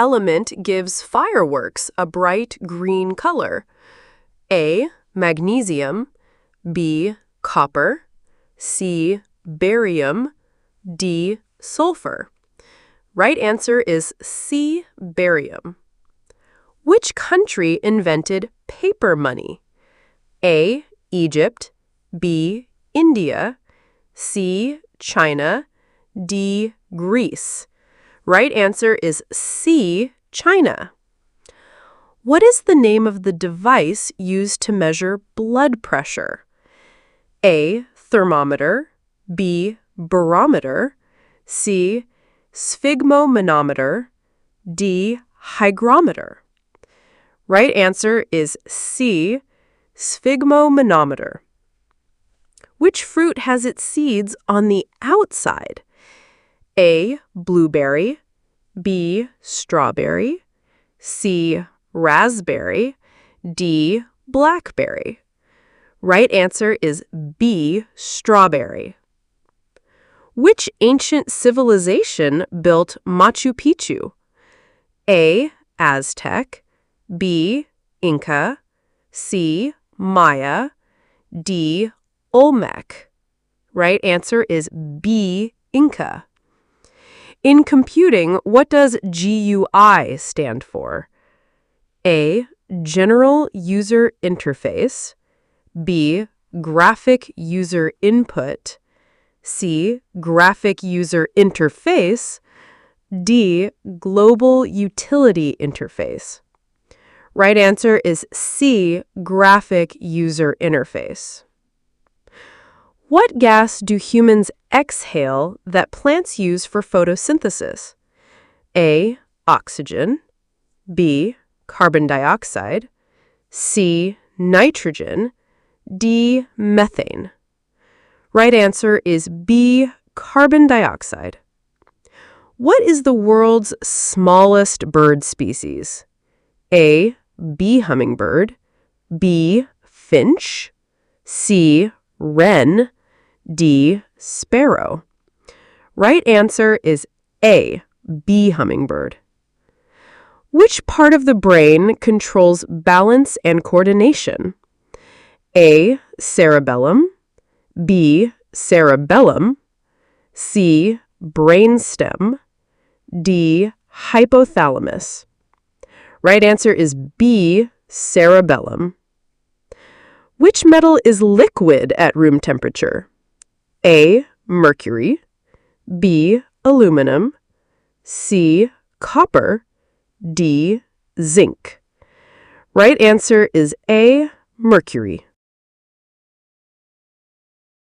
element gives fireworks a bright green color? A. Magnesium, B. Copper, C. Barium, D. Sulfur. Right answer is C. Barium. Which country invented paper money? A. Egypt, B. India, C. China, D. Greece. Right answer is C. China. What is the name of the device used to measure blood pressure? A. Thermometer, B. Barometer, C. Sphygmomanometer, D. Hygrometer. Right answer is C. Sphygmomanometer. Which fruit has its seeds on the outside? A. Blueberry, B. Strawberry, C. Raspberry, D. Blackberry. Right answer is B. Strawberry. Which ancient civilization built Machu Picchu? A. Aztec, B. Inca, C. Maya, D. Olmec. Right answer is B. Inca. In computing, what does GUI stand for? A. General User Interface, B. Graphic User Input, C. Graphic User Interface, D. Global Utility Interface. Right answer is C. Graphic User Interface. What gas do humans exhale that plants use for photosynthesis? A. Oxygen, B. Carbon dioxide, C. Nitrogen, D. Methane. Right answer is B. Carbon dioxide. What is the world's smallest bird species? A. Bee hummingbird, B. Finch, C. Wren, D. Sparrow. Right answer is A. Bee hummingbird. Which part of the brain controls balance and coordination? A. Cerebellum, B. Cerebellum, C. Brainstem, D. Hypothalamus. Right answer is B. Cerebellum. Which metal is liquid at room temperature? A. Mercury, B. Aluminum, C. Copper, D. Zinc. Right answer is A. Mercury.